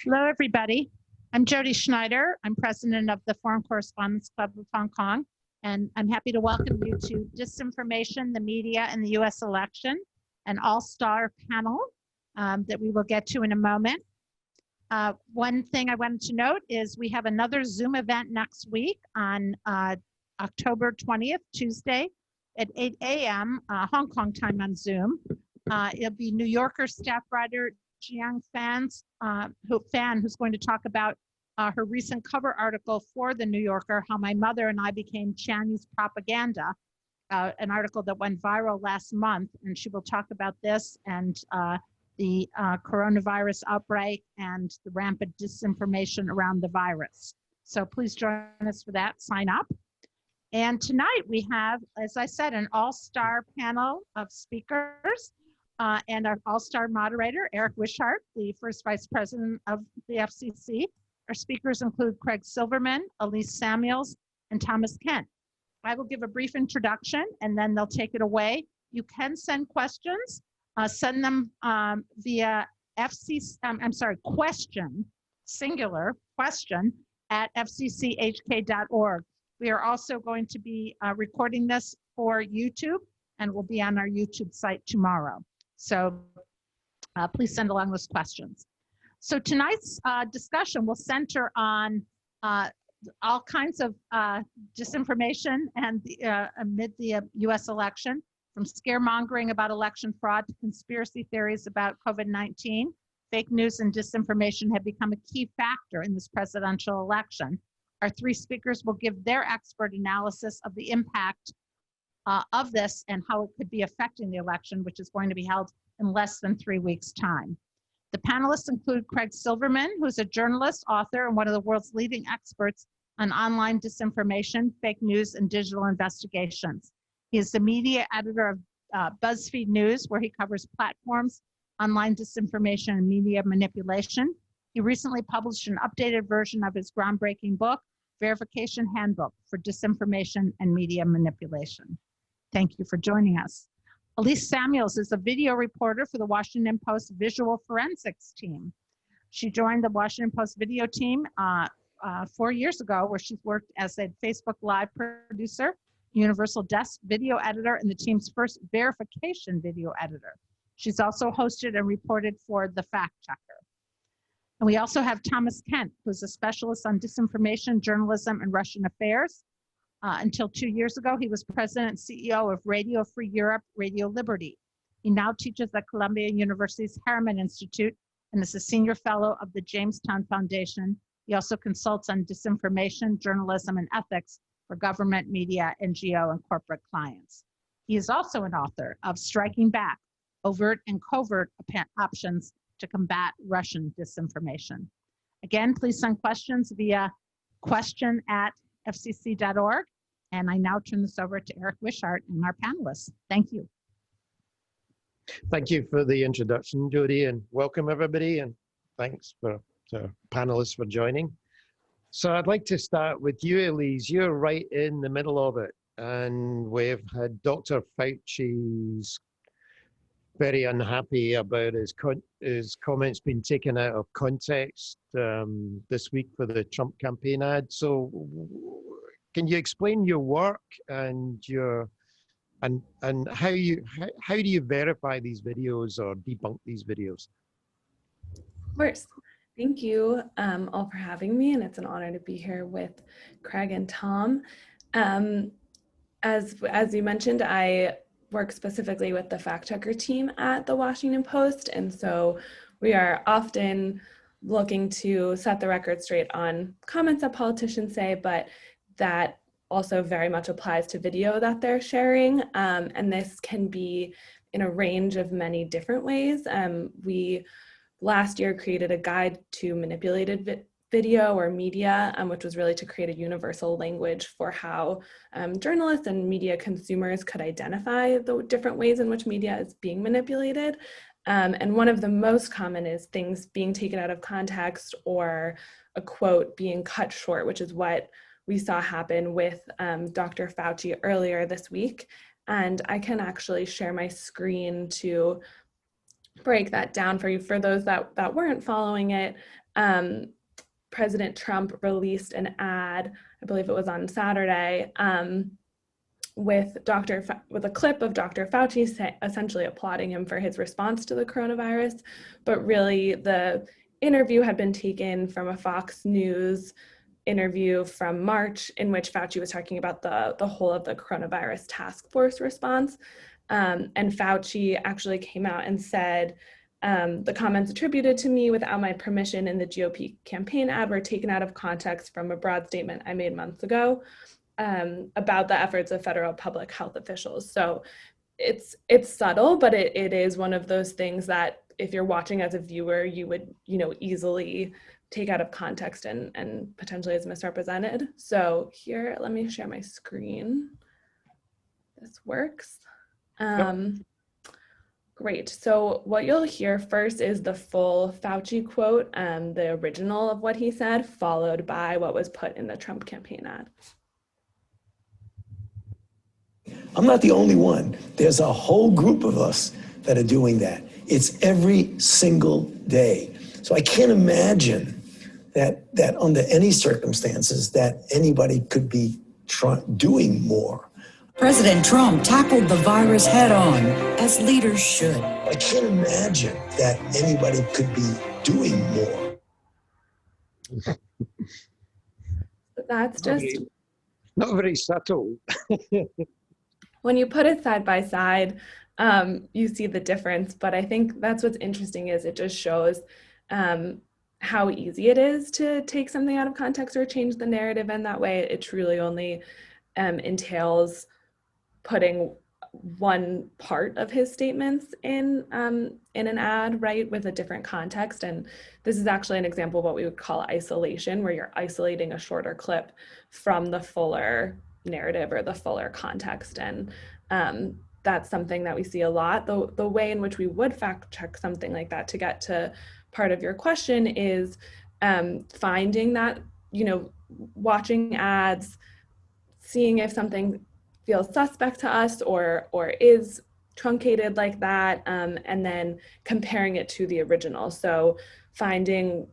Hello, everybody. I'm Jody Schneider. I'm president of the Foreign Correspondents Club of Hong Kong, and I'm happy to welcome you to Disinformation, the Media, and the U.S. Election, an all-star panel that we will get to in a moment. One thing I wanted to note is we have another Zoom event next week on October 20th, Tuesday, at 8 a.m. Hong Kong time on Zoom. It'll be New Yorker staff writer Jiang Fan's who's going to talk about her recent cover article for the New Yorker, How My Mother and I Became Chinese Propaganda, an article that went viral last month, and she will talk about this and the coronavirus outbreak and the rampant disinformation around the virus. So please join us for that, sign up. And tonight we have, as I said, an all-star panel of speakers. And our all-star moderator, Eric Wishart, the first vice president of the FCC. Our speakers include Craig Silverman, Elise Samuels, and Thomas Kent. I will give a brief introduction and then they'll take it away. You can send questions, send them via question, singular, question, at fcchk.org. We are also going to be recording this for YouTube and will be on our YouTube site tomorrow. So please send along those questions. So tonight's discussion will center on all kinds of disinformation and amid the US election, from scaremongering about election fraud to conspiracy theories about COVID-19. Fake news and disinformation have become a key factor in this presidential election. Our three speakers will give their expert analysis of the impact of this and how it could be affecting the election, which is going to be held in less than 3 weeks' time. The panelists include Craig Silverman, who's a journalist, author, and one of the world's leading experts on online disinformation, fake news, and digital investigations. He is the media editor of BuzzFeed News, where he covers platforms, online disinformation, and media manipulation. He recently published an updated version of his groundbreaking book, Verification Handbook for Disinformation and Media Manipulation. Thank you for joining us. Elise Samuels is a video reporter for the Washington Post visual forensics team. She joined the Washington Post video team 4 years ago, where she's worked as a Facebook Live producer, Universal Desk video editor, and the team's first verification video editor. She's also hosted and reported for The Fact Checker. And we also have Thomas Kent, who's a specialist on disinformation, journalism, and Russian affairs. Until 2 years ago, he was president and CEO of Radio Free Europe, Radio Liberty. He now teaches at Columbia University's Harriman Institute and is a senior fellow of the Jamestown Foundation. He also consults on disinformation, journalism, and ethics for government, media, NGO, and corporate clients. He is also an author of Striking Back, Overt and Covert Options to Combat Russian Disinformation. Again, please send questions via question@fcc.org. And I now turn this over to Eric Wishart and our panelists. Thank you. Thank you for the introduction, Jody, and welcome everybody. And thanks to panelists for joining. So I'd like to start with you, Elise. You're right in the middle of it. And we've had Dr. Fauci's very unhappy about his comments being taken out of context this week for the Trump campaign ad. So can you explain your work and how do you verify these videos or debunk these videos? Of course. Thank you all for having me, and it's an honor to be here with Craig and Tom. As you mentioned, I work specifically with the fact checker team at the Washington Post, and so we are often looking to set the record straight on comments that politicians say, but that also very much applies to video that they're sharing, and this can be in a range of many different ways. We last year created a guide to manipulated video or media, which was really to create a universal language for how journalists and media consumers could identify the different ways in which media is being manipulated. And one of the most common is things being taken out of context or a quote being cut short, which is what we saw happen with Dr. Fauci earlier this week. And I can actually share my screen to break that down for you. For those that weren't following it, President Trump released an ad, I believe it was on Saturday, with a clip of Dr. Fauci essentially applauding him for his response to the coronavirus, but really the interview had been taken from a Fox News interview from March in which Fauci was talking about the whole of the coronavirus task force response. And Fauci actually came out and said, the comments attributed to me without my permission in the GOP campaign ad were taken out of context from a broad statement I made months ago about the efforts of federal public health officials. So it's subtle, but it is one of those things that if you're watching as a viewer, you would easily take out of context and potentially is misrepresented. So here, let me share my screen. This works. Great. So what you'll hear first is the full Fauci quote, the original of what he said, followed by what was put in the Trump campaign ad. I'm not the only one. There's a whole group of us that are doing that. It's every single day. So I can't imagine that under any circumstances that anybody could be doing more. President Trump tackled the virus head on, as leaders should. I can't imagine that anybody could be doing more. That's just not very subtle. When you put it side by side, you see the difference. But I think that's what's interesting is it just shows how easy it is to take something out of context or change the narrative in that way. It truly only entails putting one part of his statements in an ad, right, with a different context. And this is actually an example of what we would call isolation, where you're isolating a shorter clip from the fuller narrative or the fuller context. And that's something that we see a lot. The way in which we would fact check something like that, to get to part of your question, is finding that, watching ads, seeing if something feels suspect to us or is truncated like that, and then comparing it to the original. So finding,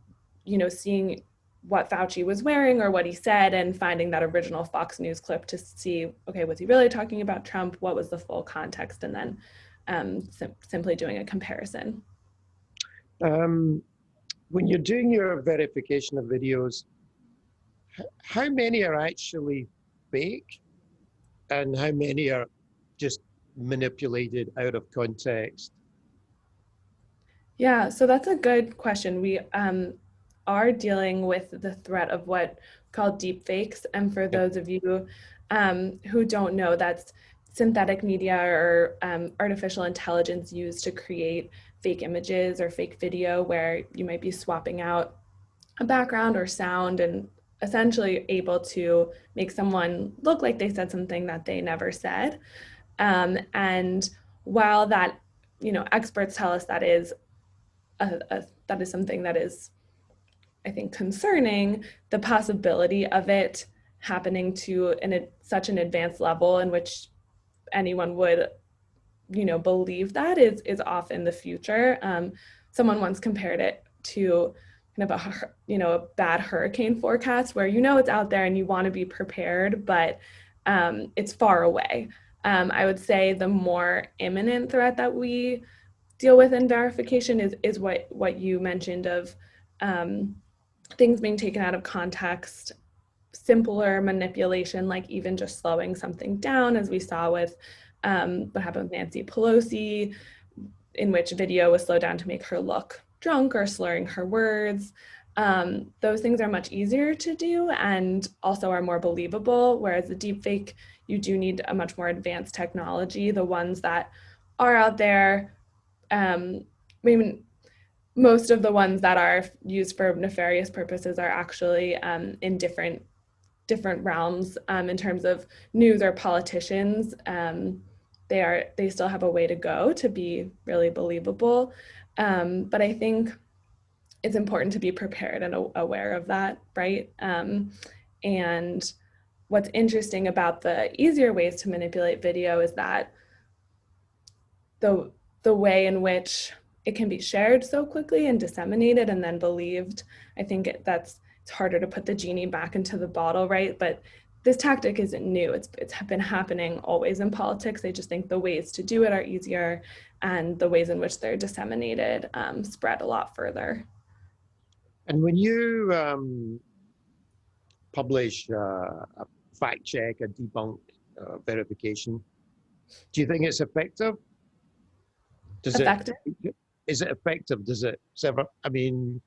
seeing what Fauci was wearing or what he said, and finding that original Fox News clip to see, okay, was he really talking about Trump? What was the full context? And then simply doing a comparison. When you're doing your verification of videos, how many are actually fake and how many are just manipulated out of context? Yeah, so that's a good question. We are dealing with the threat of what called deep fakes. And for those of you who don't know, that's synthetic media or artificial intelligence used to create fake images or fake video, where you might be swapping out a background or sound and essentially able to make someone look like they said something that they never said. And while that, experts tell us that is that is something that is, I think, concerning, the possibility of it happening to such an advanced level in which anyone would, believe that is off in the future. Someone once compared it to kind of a bad hurricane forecast, where it's out there and you want to be prepared, but it's far away. I would say the more imminent threat that we deal with in verification is what you mentioned of things being taken out of context, simpler manipulation, like even just slowing something down, as we saw with what happened with Nancy Pelosi, in which video was slowed down to make her look drunk or slurring her words. Those things are much easier to do and also are more believable, whereas the deepfake, you do need a much more advanced technology. The ones that are out there, most of the ones that are used for nefarious purposes are actually in different realms. In terms of news or politicians, they still have a way to go to be really believable. But I think it's important to be prepared and aware of that, right? And what's interesting about the easier ways to manipulate video is that the way in which it can be shared so quickly and disseminated and then believed. I think it's harder to put the genie back into the bottle, right? But this tactic isn't new. It's been happening always in politics. I just think the ways to do it are easier, and the ways in which they're disseminated spread a lot further. And when you publish a fact check, a debunk, verification, do you think it's effective? Effective? Is it effective? Does it ever, I mean,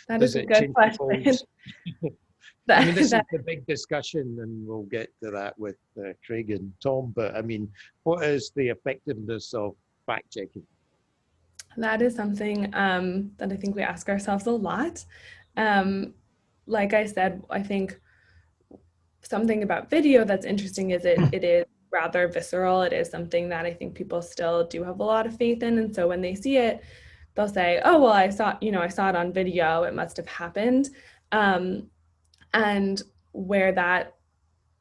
That does is a it good change question. people's- I mean, this is the big discussion, and we'll get to that with Craig and Tom, but I mean, what is the effectiveness of fact checking? That is something that I think we ask ourselves a lot. Like I said, I think something about video that's interesting is it is rather visceral. It is something that I think people still do have a lot of faith in. And so when they see it, they'll say, oh, well, I saw it on video. It must have happened. And where that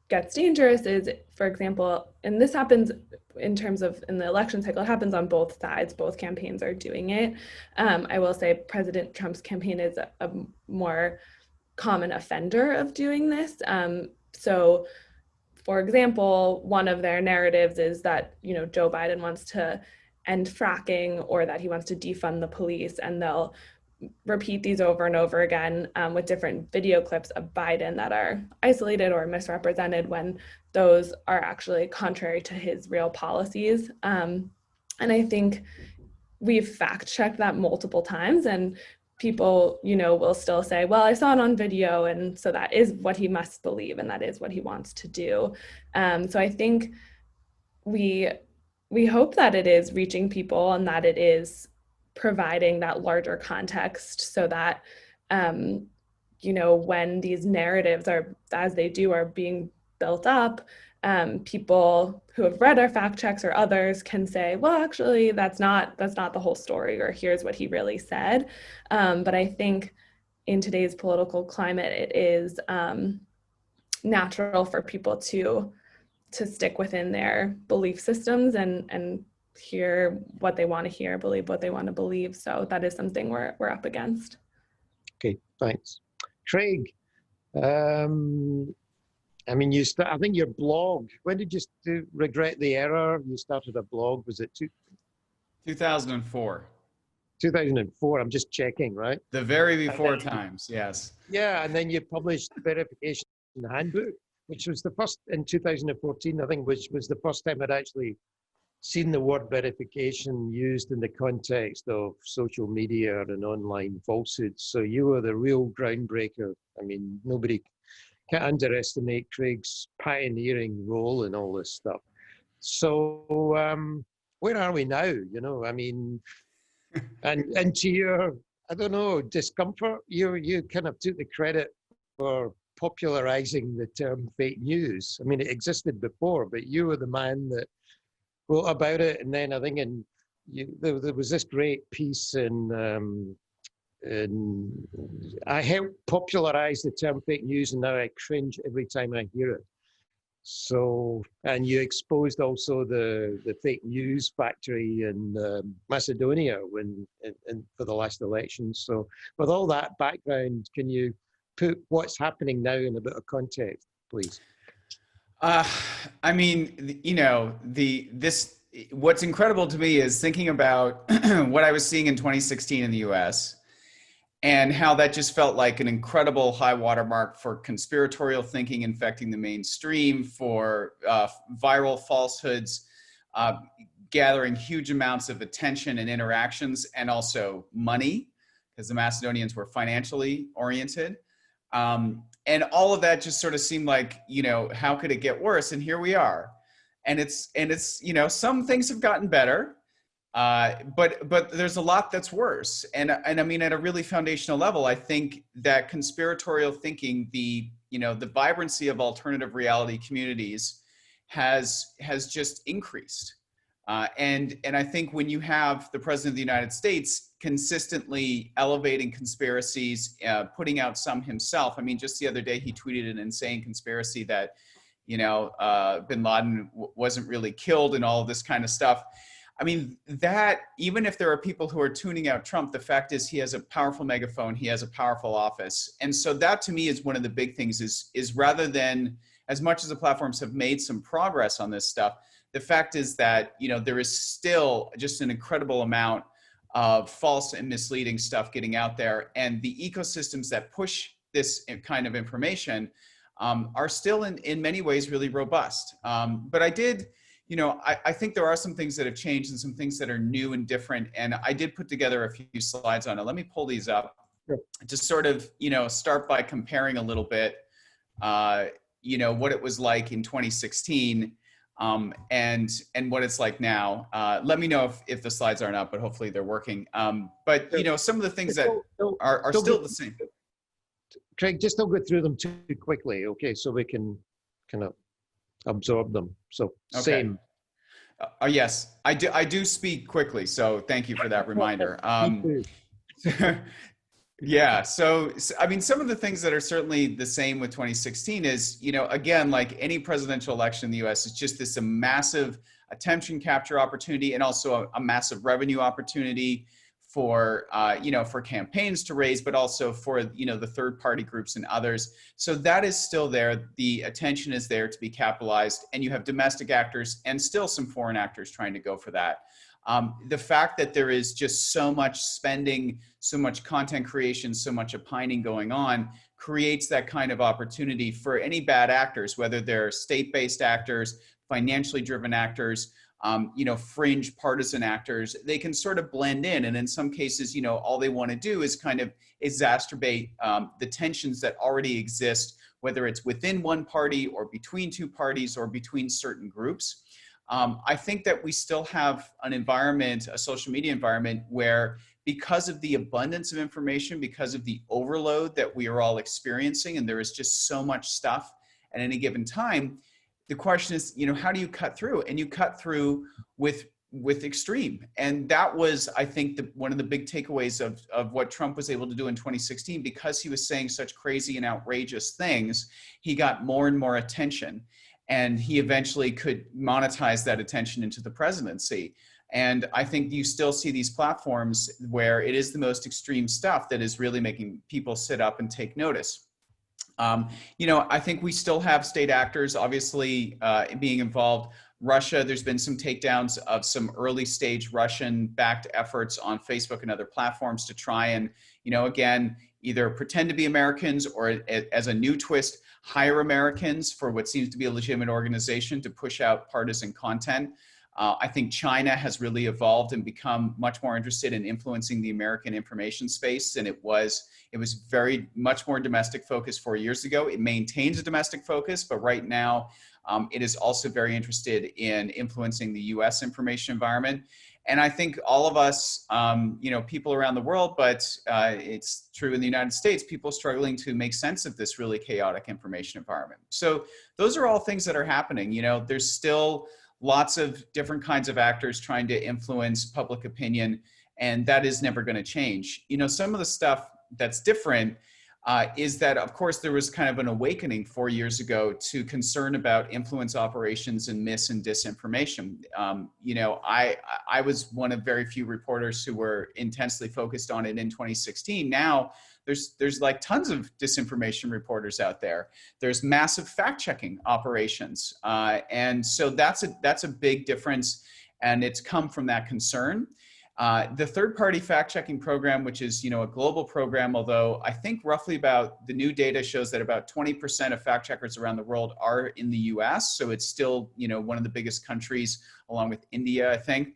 gets dangerous is, for example, and this happens in terms of in the election cycle, it happens on both sides. Both campaigns are doing it. I will say President Trump's campaign is a more common offender of doing this. So, for example, one of their narratives is that, Joe Biden wants to end fracking, or that he wants to defund the police, and they'll repeat these over and over again with different video clips of Biden that are isolated or misrepresented when those are actually contrary to his real policies. And I think we've fact checked that multiple times, and people, will still say, well, I saw it on video, and so that is what he must believe, and that is what he wants to do. So I think we hope that it is reaching people, and that it is providing that larger context, so that when these narratives are being built up, people who have read our fact checks or others can say, well, actually, that's not the whole story, or here's what he really said. But I think in today's political climate, it is natural for people to stick within their belief systems and hear what they want to hear, believe what they want to believe. So that is something we're up against. Okay, thanks. Craig, I mean, I think your blog, when did you regret the error? You started a blog, was it 2004? 2004, I'm just checking, right? The very before times, yes. Yeah, and then you published Verification Handbook, which was the first in 2014, I think, which was the first time I'd actually seen the word verification used in the context of social media and online falsehoods. So you were the real groundbreaker. I mean, nobody can't underestimate Craig's pioneering role in all this stuff. So where are we now? I mean, and to your, I don't know, discomfort, you kind of took the credit for popularizing the term fake news. I mean, it existed before, but you were the man that wrote about it. And then I think there was this great piece in I helped popularize the term fake news, and now I cringe every time I hear it. So, and you exposed also the fake news factory in Macedonia for the last election. So with all that background, can you put what's happening now in a bit of context, please? I mean, what's incredible to me is thinking about what I was seeing in 2016 in the US, and how that just felt like an incredible high watermark for conspiratorial thinking infecting the mainstream, for viral falsehoods, gathering huge amounts of attention and interactions, and also money, because the Macedonians were financially oriented. And all of that just sort of seemed like, how could it get worse? And here we are. And it's some things have gotten better, but there's a lot that's worse. And I mean, at a really foundational level, I think that conspiratorial thinking, the vibrancy of alternative reality communities has just increased. And I think when you have the President of the United States consistently elevating conspiracies, putting out some himself. I mean, just the other day, he tweeted an insane conspiracy that, bin Laden wasn't really killed and all of this kind of stuff. I mean, that even if there are people who are tuning out Trump, the fact is he has a powerful megaphone, he has a powerful office. And so that to me is one of the big things is rather than, as much as the platforms have made some progress on this stuff, the fact is that, you know, there is still just an incredible amount of false and misleading stuff getting out there. And the ecosystems that push this kind of information are still in many ways really robust. But I did, you know, I think there are some things that have changed and some things that are new and different. And I did put together a few slides on it. Let me pull these up to sort of, you know, start by comparing a little bit, you know, what it was like in 2016 and what it's like now. Let me know if the slides aren't up, but hopefully they're working. But, you know, some of the things that are still the same. Craig, just don't go through them too quickly, okay? So we can kind of absorb them. So Okay. same. Yes, I do speak quickly, so thank you for that reminder. Yeah, so I mean, some of the things that are certainly the same with 2016 is, you know, again, like any presidential election in the US, it's just this a massive attention capture opportunity and also a massive revenue opportunity for, you know, for campaigns to raise, but also for, you know, the third party groups and others. So that is still there. The attention is there to be capitalized, and you have domestic actors and still some foreign actors trying to go for that. The fact that there is just so much spending, so much content creation, so much opining going on creates that kind of opportunity for any bad actors, whether they're state-based actors, financially driven actors, you know, fringe partisan actors. They can sort of blend in. And in some cases, you know, all they want to do is kind of exacerbate the tensions that already exist, whether it's within one party or between two parties or between certain groups. I think that we still have an environment, a social media environment, where because of the abundance of information, because of the overload that we are all experiencing, and there is just so much stuff at any given time, the question is, you know, how do you cut through? And you cut through with extreme. And that was, I think, one of the big takeaways of what Trump was able to do in 2016, because he was saying such crazy and outrageous things, he got more and more attention. And he eventually could monetize that attention into the presidency. And I think you still see these platforms where it is the most extreme stuff that is really making people sit up and take notice. You know, I think we still have state actors, obviously, being involved. Russia, there's been some takedowns of some early stage Russian-backed efforts on Facebook and other platforms to try and, you know, again, either pretend to be Americans or as a new twist, hire Americans for what seems to be a legitimate organization to push out partisan content. I think China has really evolved and become much more interested in influencing the American information space than it was. It was very much more domestic focused 4 years ago. It maintains a domestic focus, but right now it is also very interested in influencing the US information environment. And I think all of us, you know, people around the world, but it's true in the United States, people struggling to make sense of this really chaotic information environment. So those are all things that are happening. You know, there's still lots of different kinds of actors trying to influence public opinion, and that is never going to change. You know, some of the stuff that's different is that, of course, there was kind of an awakening 4 years ago to concern about influence operations and mis and disinformation. You know, I was one of very few reporters who were intensely focused on it in 2016. Now, there's like tons of disinformation reporters out there. There's massive fact-checking operations, and so that's a big difference, and it's come from that concern. The third-party fact-checking program, which is, you know, a global program, although I think roughly about the new data shows that about 20% of fact-checkers around the world are in the US. So it's still, you know, one of the biggest countries along with India, I think.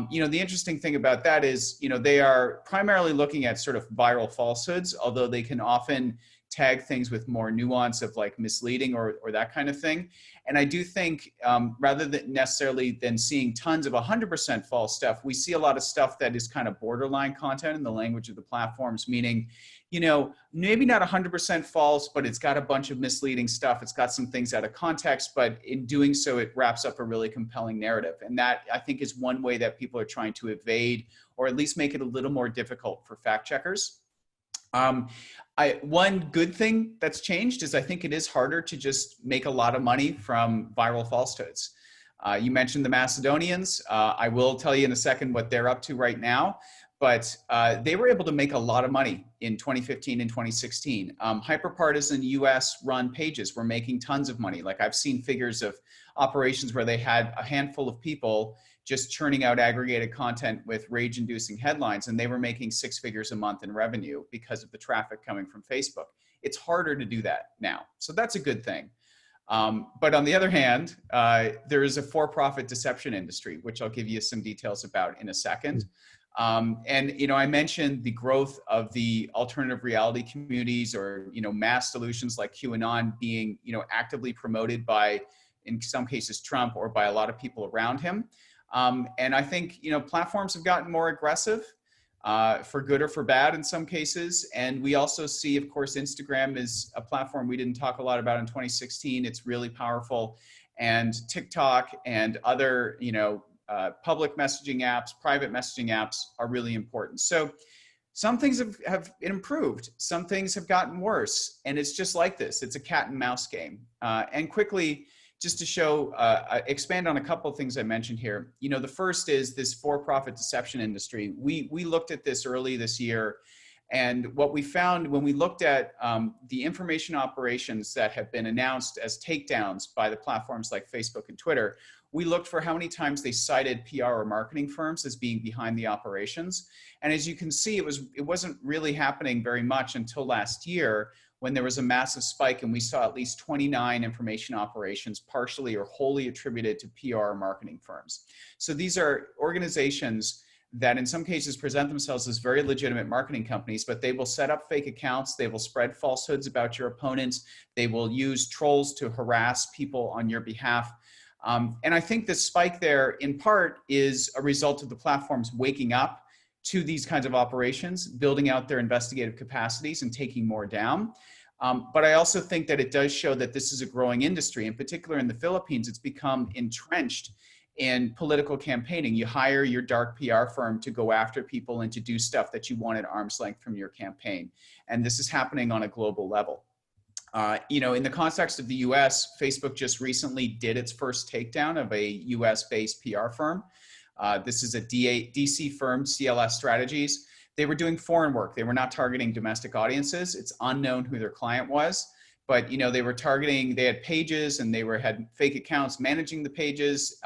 You know, the interesting thing about that is, you know, they are primarily looking at sort of viral falsehoods, although they can often tag things with more nuance of like misleading or that kind of thing. And I do think rather than necessarily than seeing tons of 100% false stuff, we see a lot of stuff that is kind of borderline content in the language of the platforms, meaning, you know, maybe not 100% false, but it's got a bunch of misleading stuff. It's got some things out of context, but in doing so, it wraps up a really compelling narrative. And that, I think, is one way that people are trying to evade or at least make it a little more difficult for fact checkers. One good thing that's changed is I think it is harder to just make a lot of money from viral falsehoods. You mentioned the Macedonians. I will tell you in a second what they're up to right now, but they were able to make a lot of money in 2015 and 2016. Hyperpartisan US run pages were making tons of money. Like I've seen figures of operations where they had a handful of people just churning out aggregated content with rage-inducing headlines, and they were making 6 figures a month in revenue because of the traffic coming from Facebook. It's harder to do that now, so that's a good thing. But on the other hand, there is a for-profit deception industry, which I'll give you some details about in a second. And I mentioned the growth of the alternative reality communities, or mass solutions like QAnon being actively promoted by, in some cases, Trump, or by a lot of people around him. And I think platforms have gotten more aggressive, for good or for bad in some cases. And we also see, of course, Instagram is a platform we didn't talk a lot about in 2016. It's really powerful. And TikTok and other, public messaging apps, private messaging apps are really important. So some things have improved. Some things have gotten worse. And it's just like this. It's a cat and mouse game. And quickly, just to show, expand on a couple of things I mentioned here. The first is this for-profit deception industry. We looked at this early this year, and what we found when we looked at the information operations that have been announced as takedowns by the platforms like Facebook and Twitter, we looked for how many times they cited PR or marketing firms as being behind the operations. And as you can see, it wasn't really happening very much until last year, when there was a massive spike and we saw at least 29 information operations partially or wholly attributed to PR or marketing firms. So these are organizations that in some cases present themselves as very legitimate marketing companies, but they will set up fake accounts, they will spread falsehoods about your opponents, they will use trolls to harass people on your behalf. And I think the spike there in part is a result of the platforms waking up to these kinds of operations, building out their investigative capacities and taking more down. But I also think that it does show that this is a growing industry. In particular in the Philippines, it's become entrenched in political campaigning. You hire your dark PR firm to go after people and to do stuff that you want at arm's length from your campaign. And this is happening on a global level. In the context of the US, Facebook just recently did its first takedown of a US-based PR firm. This is a DC firm, CLS Strategies. They were doing foreign work. They were not targeting domestic audiences. It's unknown who their client was, but they were targeting, they had pages and they had fake accounts managing the pages,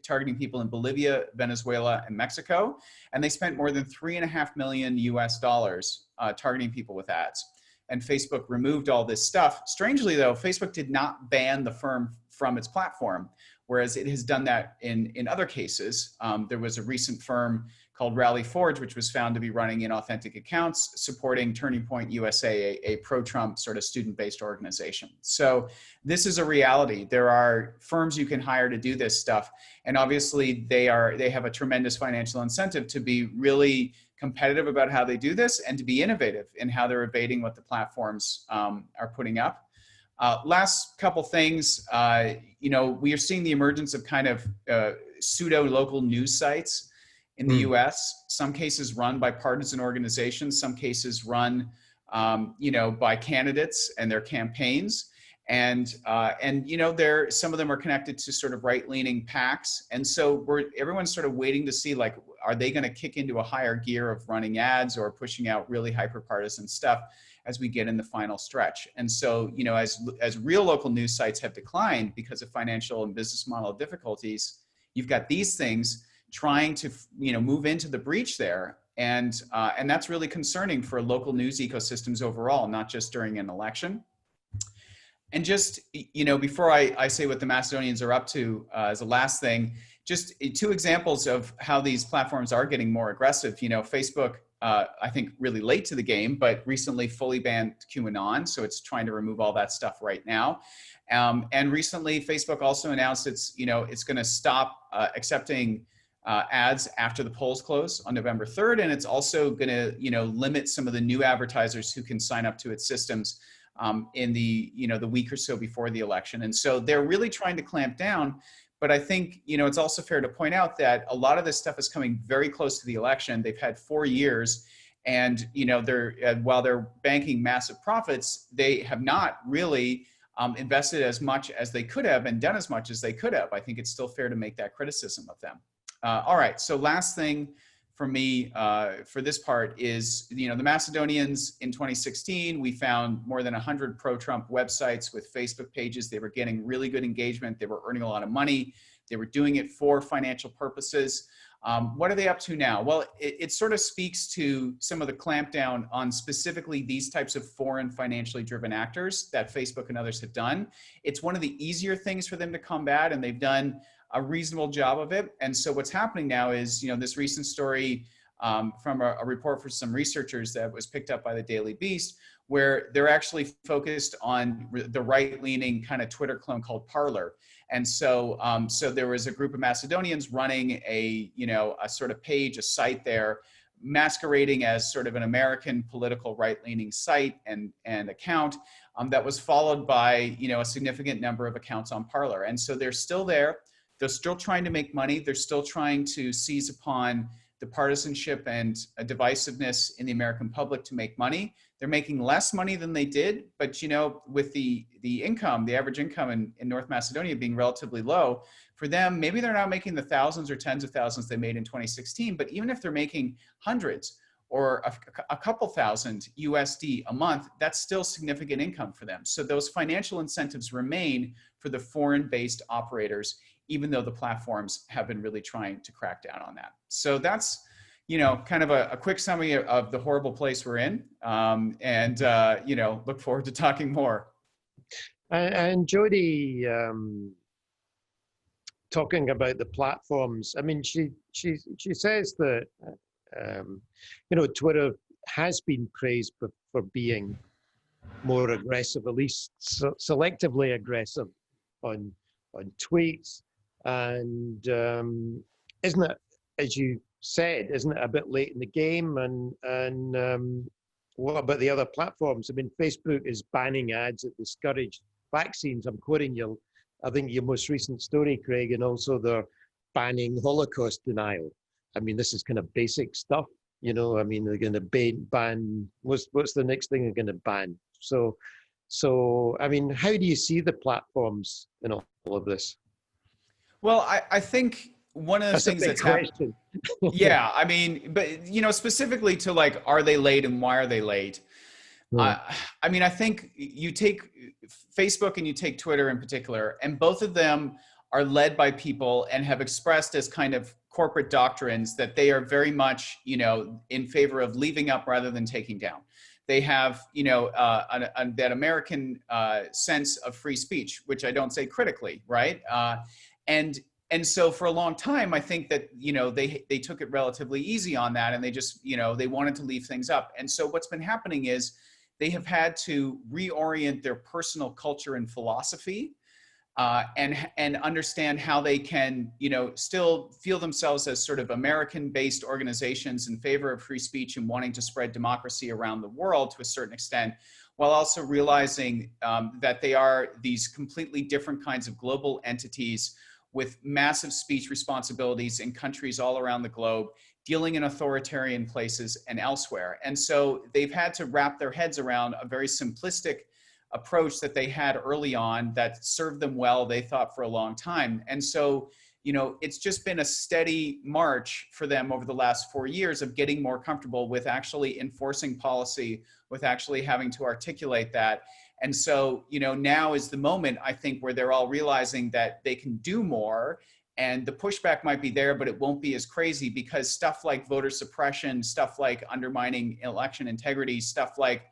targeting people in Bolivia, Venezuela, and Mexico. And they spent more than $3.5 million US targeting people with ads. And Facebook removed all this stuff. Strangely though, Facebook did not ban the firm from its platform, whereas it has done that in other cases. There was a recent firm called Rally Forge, which was found to be running inauthentic accounts supporting Turning Point USA, a pro-Trump sort of student-based organization. So this is a reality. There are firms you can hire to do this stuff. And obviously they have a tremendous financial incentive to be really competitive about how they do this and to be innovative in how they're evading what the platforms are putting up. Last couple things, we are seeing the emergence of kind of pseudo local news sites in the US, some cases run by partisan organizations, some cases run, by candidates and their campaigns. And some of them are connected to sort of right-leaning PACs. And so everyone's sort of waiting to see, like, are they going to kick into a higher gear of running ads or pushing out really hyper-partisan stuff as we get in the final stretch? And so, as real local news sites have declined because of financial and business model difficulties, you've got these things trying to, move into the breach there. And that's really concerning for local news ecosystems overall, not just during an election. And just, before I say what the Macedonians are up to, as a last thing, just 2 examples of how these platforms are getting more aggressive. Facebook, I think really late to the game, but recently fully banned QAnon. So it's trying to remove all that stuff right now. And recently Facebook also announced it's going to stop accepting ads after the polls close on November 3rd. And it's also going to, limit some of the new advertisers who can sign up to its systems in the week or so before the election. And so they're really trying to clamp down. But I think, it's also fair to point out that a lot of this stuff is coming very close to the election. They've had 4 years and, while they're banking massive profits, they have not really invested as much as they could have and done as much as they could have. I think it's still fair to make that criticism of them. All right, so last thing for me for this part is, the Macedonians in 2016, we found more than 100 pro-Trump websites with Facebook pages. They were getting really good engagement. They were earning a lot of money. They were doing it for financial purposes. What are they up to now? Well, it sort of speaks to some of the clampdown on specifically these types of foreign financially driven actors that Facebook and others have done. It's one of the easier things for them to combat, and they've done a reasonable job of it. And so what's happening now is, this recent story from a report for some researchers that was picked up by the Daily Beast, where they're actually focused on the right-leaning kind of Twitter clone called Parler. And so, so there was a group of Macedonians running a sort of page, a site there, masquerading as sort of an American political right-leaning site and account that was followed by, a significant number of accounts on Parler. And so they're still there. They're still trying to make money. They're still trying to seize upon the partisanship and divisiveness in the American public to make money. They're making less money than they did, but with the income, the average income in North Macedonia being relatively low, for them, maybe they're not making the thousands or tens of thousands they made in 2016, but even if they're making hundreds or a couple thousand USD a month, that's still significant income for them. So those financial incentives remain for the foreign-based operators, even though the platforms have been really trying to crack down on that. So that's, kind of a quick summary of the horrible place we're in. Look forward to talking more. And Jody, talking about the platforms, I mean, she says that, Twitter has been praised for being more aggressive, at least selectively aggressive on tweets. And isn't it, as you said, isn't it a bit late in the game? And what about the other platforms? I mean, Facebook is banning ads that discourage vaccines. I'm quoting you, I think, your most recent story, Craig, and also they're banning Holocaust denial. I mean, this is kind of basic stuff, I mean, they're going to ban, what's the next thing they're going to ban? So, I mean, how do you see the platforms in all of this? Well, I think one of the things that's happened. Yeah, I mean, but specifically to like, are they late and why are they late? I mean, I think you take Facebook and you take Twitter in particular, and both of them are led by people and have expressed as kind of corporate doctrines that they are very much, in favor of leaving up rather than taking down. They have, that American sense of free speech, which I don't say critically, right? And so for a long time, I think that, they took it relatively easy on that, and they just, they wanted to leave things up. And so what's been happening is they have had to reorient their personal culture and philosophy and understand how they can, still feel themselves as sort of American-based organizations in favor of free speech and wanting to spread democracy around the world to a certain extent, while also realizing that they are these completely different kinds of global entities with massive speech responsibilities in countries all around the globe, dealing in authoritarian places and elsewhere. And so they've had to wrap their heads around a very simplistic approach that they had early on that served them well, they thought, for a long time. And so, it's just been a steady march for them over the last 4 years of getting more comfortable with actually enforcing policy, with actually having to articulate that. And so, now is the moment, I think, where they're all realizing that they can do more, and the pushback might be there, but it won't be as crazy, because stuff like voter suppression, stuff like undermining election integrity, stuff like,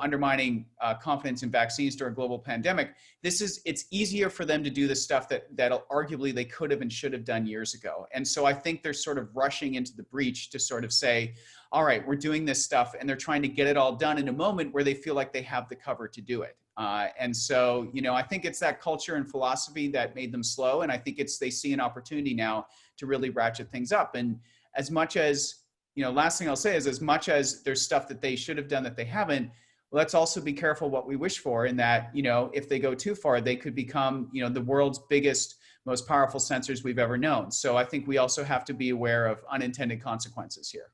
undermining confidence in vaccines during a global pandemic, it's easier for them to do the stuff that arguably they could have and should have done years ago. And so I think they're sort of rushing into the breach to sort of say, all right, we're doing this stuff, and they're trying to get it all done in a moment where they feel like they have the cover to do it. And so, I think it's that culture and philosophy that made them slow. And I think they see an opportunity now to really ratchet things up. And as much as, last thing I'll say is, as much as there's stuff that they should have done that they haven't, let's also be careful what we wish for, in that, if they go too far, they could become, the world's biggest, most powerful censors we've ever known. So I think we also have to be aware of unintended consequences here.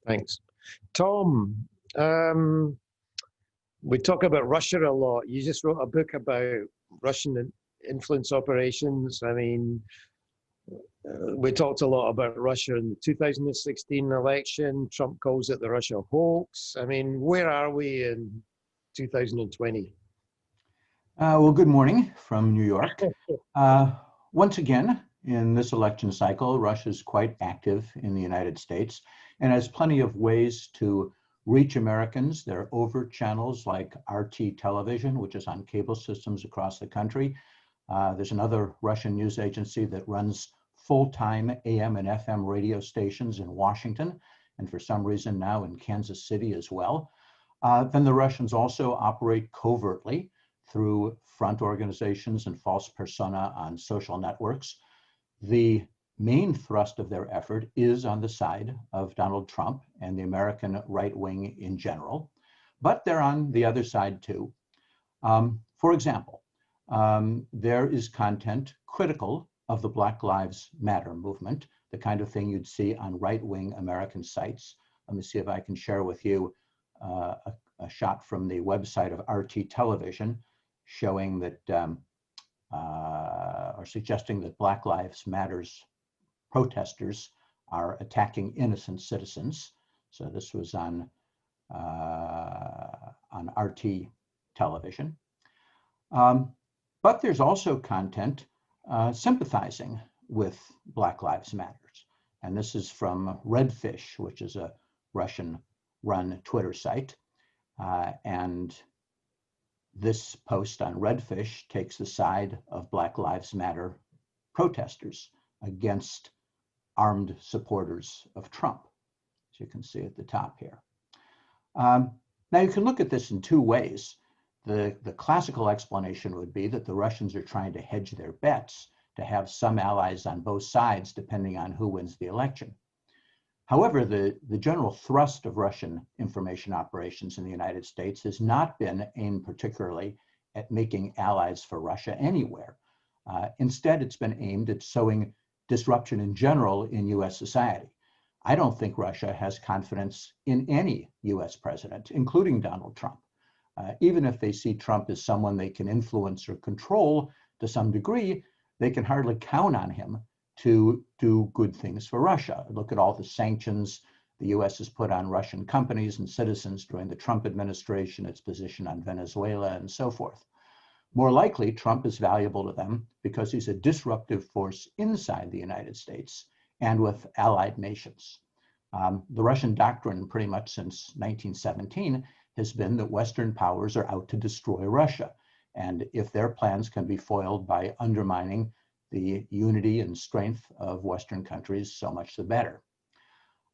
Thanks. Tom, we talk about Russia a lot. You just wrote a book about Russian influence operations. I mean, we talked a lot about Russia in the 2016 election. Trump calls it the Russia hoax. I mean, where are we in 2020? Well, good morning from New York. Once again, in this election cycle, Russia is quite active in the United States and has plenty of ways to reach Americans. There are overt channels like RT television, which is on cable systems across the country. There's another Russian news agency that runs full-time AM and FM radio stations in Washington, and for some reason now in Kansas City as well. Then the Russians also operate covertly through front organizations and false persona on social networks. The main thrust of their effort is on the side of Donald Trump and the American right wing in general, but they're on the other side too. For example, there is content critical of the Black Lives Matter movement, the kind of thing you'd see on right-wing American sites. Let me see if I can share with you a shot from the website of RT Television showing that, or suggesting that Black Lives Matter's protesters are attacking innocent citizens. So this was on RT Television. But there's also content sympathizing with Black Lives Matter. And this is from Redfish, which is a Russian-run Twitter site. And this post on Redfish takes the side of Black Lives Matter protesters against armed supporters of Trump, as you can see at the top here. Now you can look at this in two ways. The classical explanation would be that the Russians are trying to hedge their bets to have some allies on both sides depending on who wins the election. However, the general thrust of Russian information operations in the United States has not been aimed particularly at making allies for Russia anywhere. Instead, it's been aimed at sowing disruption in general in US society. I don't think Russia has confidence in any US president, including Donald Trump. Even if they see Trump as someone they can influence or control to some degree, they can hardly count on him to do good things for Russia. Look at all the sanctions the US has put on Russian companies and citizens during the Trump administration, its position on Venezuela, and so forth. More likely, Trump is valuable to them because he's a disruptive force inside the United States and with allied nations. The Russian doctrine pretty much since 1917 has been that Western powers are out to destroy Russia. And if their plans can be foiled by undermining the unity and strength of Western countries, so much the better.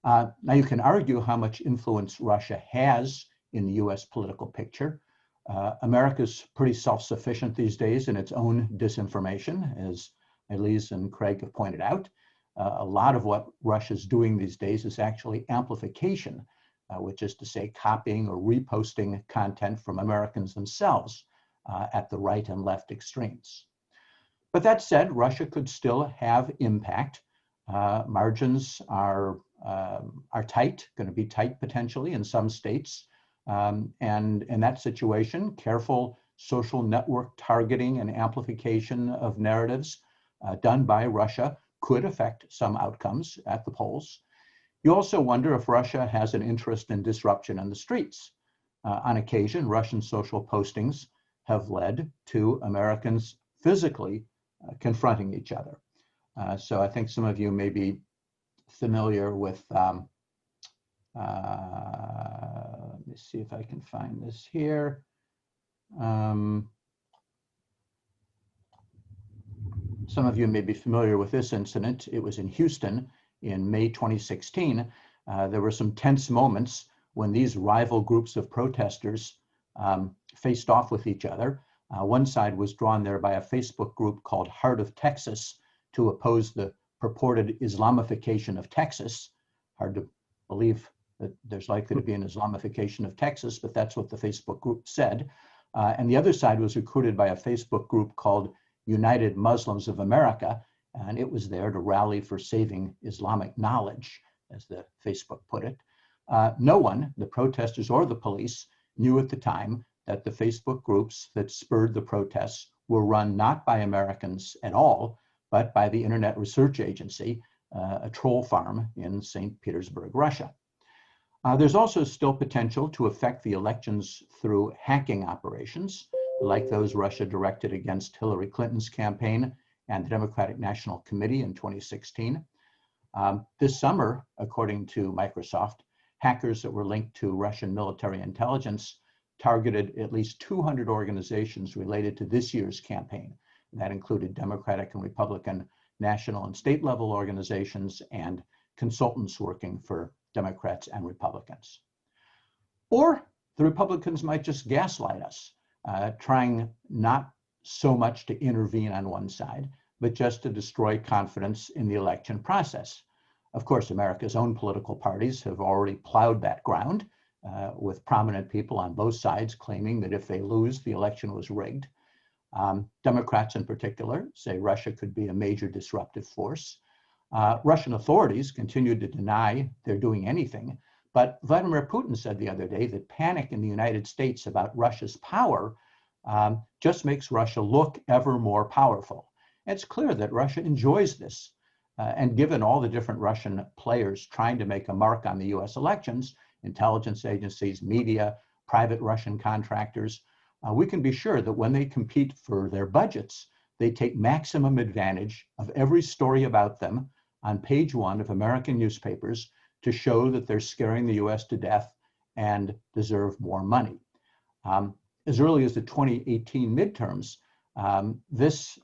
Now you can argue how much influence Russia has in the US political picture. America's pretty self-sufficient these days in its own disinformation, as Elise and Craig have pointed out. A lot of what Russia's doing these days is actually amplification, which is to say copying or reposting content from Americans themselves at the right and left extremes. But that said, Russia could still have impact. Margins are tight, going to be tight potentially in some states. And in that situation, careful social network targeting and amplification of narratives done by Russia could affect some outcomes at the polls. You also wonder if Russia has an interest in disruption in the streets. On occasion, Russian social postings have led to Americans physically confronting each other. So I think some of you may be familiar with, let me see if I can find this here. Some of you may be familiar with this incident. It was in Houston in May 2016. There were some tense moments when these rival groups of protesters faced off with each other. One side was drawn there by a Facebook group called Heart of Texas to oppose the purported Islamification of Texas. Hard to believe that there's likely to be an Islamification of Texas, but that's what the Facebook group said. And the other side was recruited by a Facebook group called United Muslims of America, and it was there to rally for saving Islamic knowledge, as the Facebook put it. No one, the protesters or the police, knew at the time that the Facebook groups that spurred the protests were run not by Americans at all, but by the Internet Research Agency, a troll farm in St. Petersburg, Russia. There's also still potential to affect the elections through hacking operations, like those Russia directed against Hillary Clinton's campaign and the Democratic National Committee in 2016. This summer, according to Microsoft, hackers that were linked to Russian military intelligence targeted at least 200 organizations related to this year's campaign. That included Democratic and Republican national and state level organizations and consultants working for Democrats and Republicans. Or the Republicans might just gaslight us, trying not so much to intervene on one side, but just to destroy confidence in the election process. Of course, America's own political parties have already plowed that ground, with prominent people on both sides claiming that if they lose, the election was rigged. Democrats in particular say Russia could be a major disruptive force. Russian authorities continue to deny they're doing anything, but Vladimir Putin said the other day that panic in the United States about Russia's power just makes Russia look ever more powerful. It's clear that Russia enjoys this. And given all the different Russian players trying to make a mark on the US elections, intelligence agencies, media, private Russian contractors, we can be sure that when they compete for their budgets, they take maximum advantage of every story about them on page 1 of American newspapers to show that they're scaring the US to death and deserve more money. As early as the 2018 midterms, this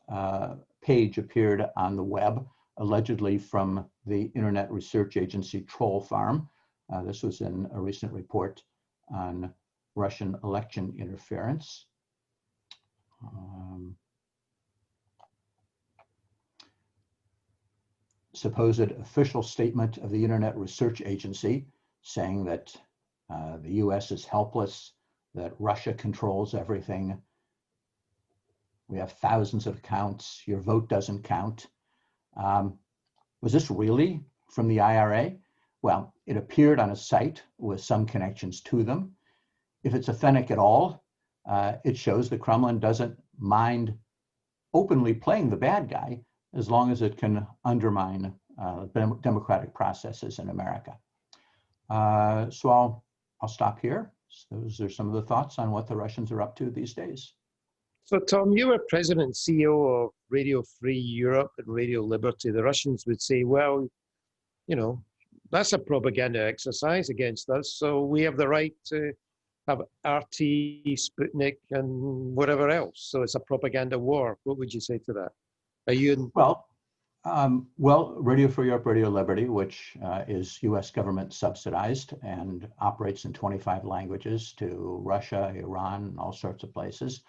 page appeared on the web, allegedly from the Internet Research Agency troll farm. This was in a recent report on Russian election interference. Supposed official statement of the Internet Research Agency saying that the US is helpless, that Russia controls everything. We have thousands of accounts, your vote doesn't count. Was this really from the IRA? Well, it appeared on a site with some connections to them. If it's authentic at all, it shows the Kremlin doesn't mind openly playing the bad guy as long as it can undermine democratic processes in America. So I'll stop here. So those are some of the thoughts on what the Russians are up to these days. So Tom, you were president and CEO of Radio Free Europe and Radio Liberty. The Russians would say, well, you know, that's a propaganda exercise against us. So we have the right to have RT, Sputnik, and whatever else. So it's a propaganda war. What would you say to that? Are you in? Well, Radio Free Europe, Radio Liberty, which is US government subsidized and operates in 25 languages to Russia, Iran, and all sorts of places.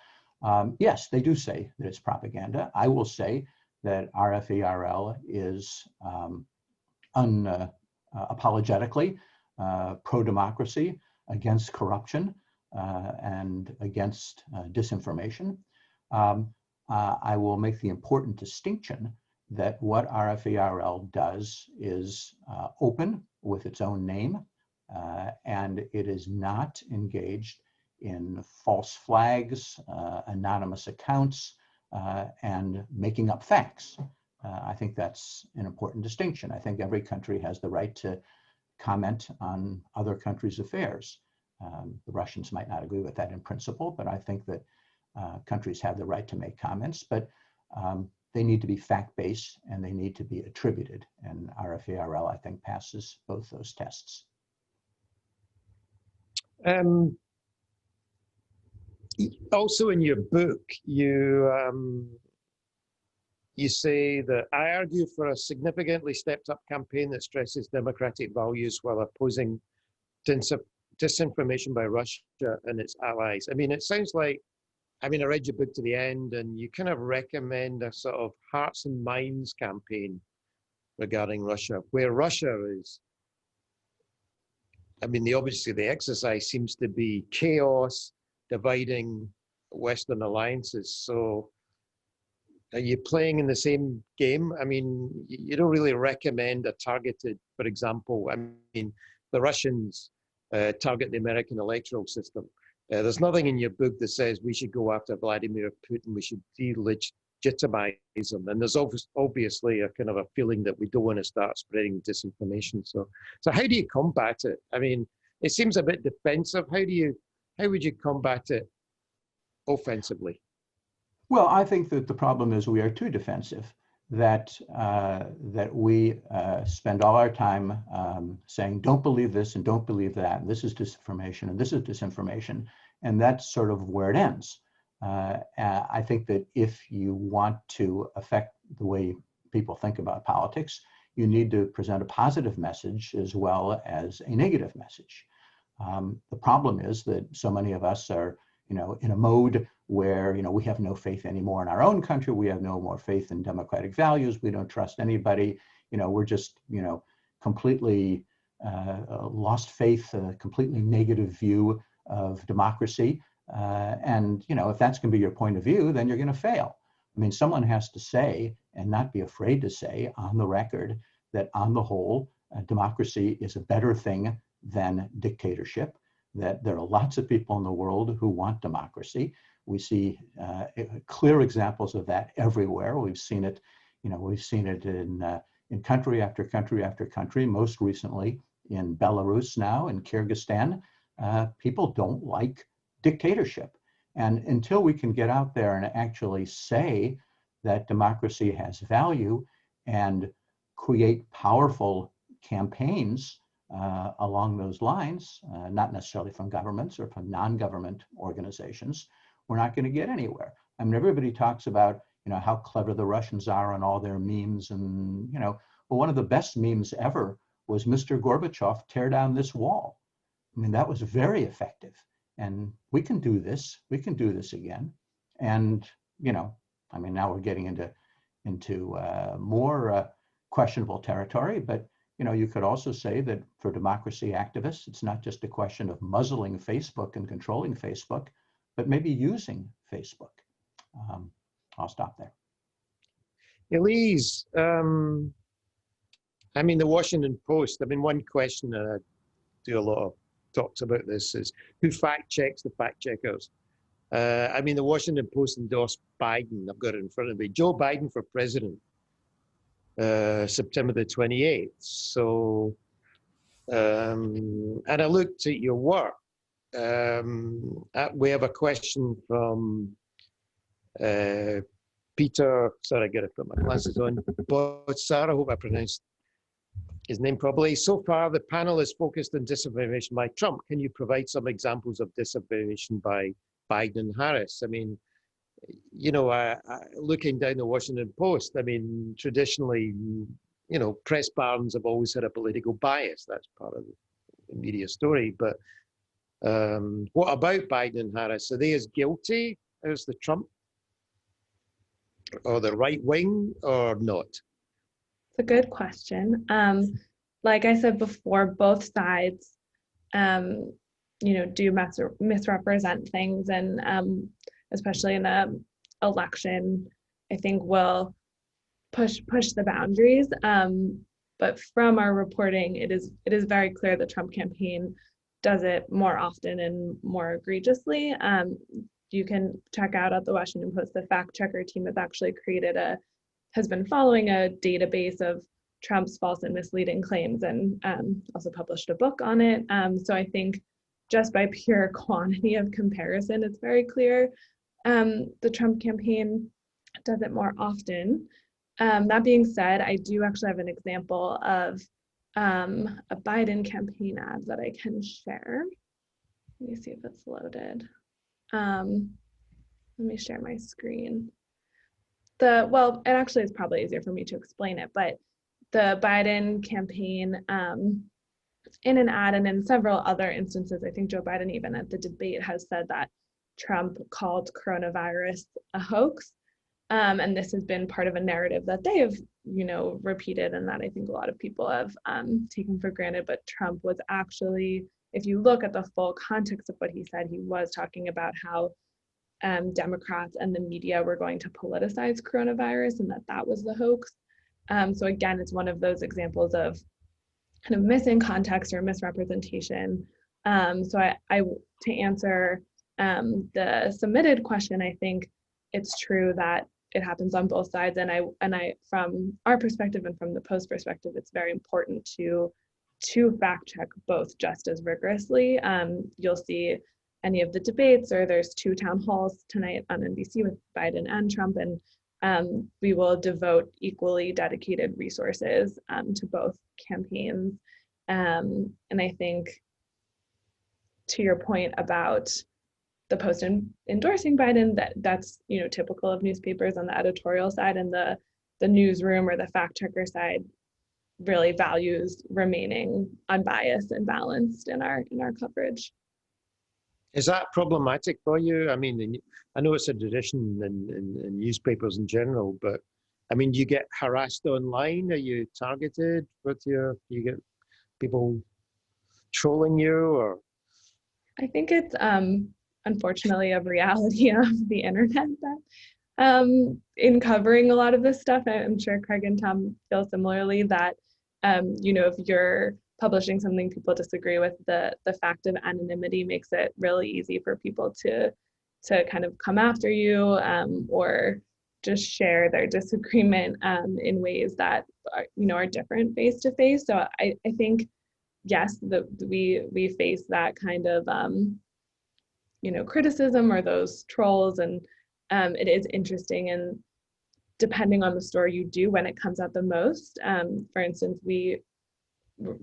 Yes, they do say that it's propaganda. I will say that RFERL is unapologetically pro-democracy, against corruption, and against disinformation. I will make the important distinction that what RFERL does is open with its own name, and it is not engaged in false flags, anonymous accounts, and making up facts. I think that's an important distinction. I think every country has the right to comment on other countries' affairs. The Russians might not agree with that in principle, but I think that countries have the right to make comments, but they need to be fact-based and they need to be attributed. And RFERL, I think, passes both those tests. Also in your book, you say that I argue for a significantly stepped up campaign that stresses democratic values while opposing disinformation by Russia and its allies. I mean, it sounds like, I mean, I read your book to the end and you kind of recommend a sort of hearts and minds campaign regarding Russia, where Russia is, I mean, obviously the exercise seems to be chaos, dividing Western alliances. So are you playing in the same game? I mean, you don't really recommend a targeted, for example, I mean, the Russians target the American electoral system. There's nothing in your book that says we should go after Vladimir Putin, we should delegitimize him. And there's obviously a kind of a feeling that we don't want to start spreading disinformation. So how do you combat it? I mean, it seems a bit defensive. How would you combat it offensively? Well, I think that the problem is we are too defensive, that we spend all our time saying, don't believe this and don't believe that, and this is disinformation and this is disinformation, and that's sort of where it ends. I think that if you want to affect the way people think about politics, you need to present a positive message as well as a negative message. The problem is that so many of us are, in a mode where, we have no faith anymore in our own country. We have no more faith in democratic values. We don't trust anybody. We're just, completely lost faith, a completely negative view of democracy. And, if that's going to be your point of view, then you're going to fail. I mean, someone has to say, and not be afraid to say on the record, that on the whole, democracy is a better thing than dictatorship, that there are lots of people in the world who want democracy. We see clear examples of that everywhere. We've seen it, in country after country after country, most recently in Belarus now, in Kyrgyzstan. People don't like dictatorship. And until we can get out there and actually say that democracy has value and create powerful campaigns along those lines, not necessarily from governments or from non-government organizations, we're not going to get anywhere. I mean, everybody talks about, how clever the Russians are on all their memes, and, well, one of the best memes ever was Mr. Gorbachev, tear down this wall. I mean, that was very effective. And we can do this. We can do this again. And, I mean, now we're getting into more questionable territory, but you could also say that for democracy activists, it's not just a question of muzzling Facebook and controlling Facebook, but maybe using Facebook. I'll stop there. Elise, I mean, the Washington Post, one question that I do a lot of talks about this is who fact checks the fact checkers? The Washington Post endorsed Biden. I've got it in front of me. Joe Biden for president. September the 28th. So, and I looked at your work. We have a question from Peter, sorry, I got to put my glasses on. Botsar, I hope I pronounced his name properly. So far, the panel is focused on disinformation by Trump. Can you provide some examples of disinformation by Biden and Harris? Looking down the Washington Post, traditionally, press barons have always had a political bias. That's part of the media story. But what about Biden and Harris? Are they as guilty as the Trump or the right wing or not? It's a good question. Like I said before, both sides, do misrepresent things, and especially in an election, I think will push the boundaries. But from our reporting, it is very clear the Trump campaign does it more often and more egregiously. You can check out at the Washington Post, the fact checker team has been following a database of Trump's false and misleading claims, and also published a book on it. So I think just by pure quantity of comparison, it's very clear the Trump campaign does it more often. That being said, I do actually have an example of a Biden campaign ad that I can share. Let me see if it's loaded. Let me share my screen. It actually is probably easier for me to explain it, but the Biden campaign in an ad and in several other instances, I think Joe Biden even at the debate has said that Trump called coronavirus a hoax. And this has been part of a narrative that they have, repeated, and that I think a lot of people have taken for granted. But Trump was actually, if you look at the full context of what he said, he was talking about how Democrats and the media were going to politicize coronavirus, and that was the hoax. So again, it's one of those examples of kind of missing context or misrepresentation. So I to answer the submitted question, I think it's true that it happens on both sides. And I, from our perspective and from the Post perspective, it's very important to fact check both just as rigorously. You'll see any of the debates, or there's 2 town halls tonight on NBC with Biden and Trump, and we will devote equally dedicated resources to both campaigns. And I think, to your point about the Post endorsing Biden, that's typical of newspapers on the editorial side, and the newsroom or the fact checker side really values remaining unbiased and balanced in our coverage. Is that problematic for you? I mean, I know it's a tradition in newspapers in general, but I mean, do you get harassed online? Are you targeted with do you get people trolling you, or? I think it's unfortunately a reality of the internet that in covering a lot of this stuff, I'm sure Craig and Tom feel similarly, that if you're publishing something people disagree with, the fact of anonymity makes it really easy for people to kind of come after you, or just share their disagreement in ways that are different face to face. So I think, yes, we face that kind of criticism or those trolls, and it is interesting, and depending on the story you do, when it comes out the most. For instance, we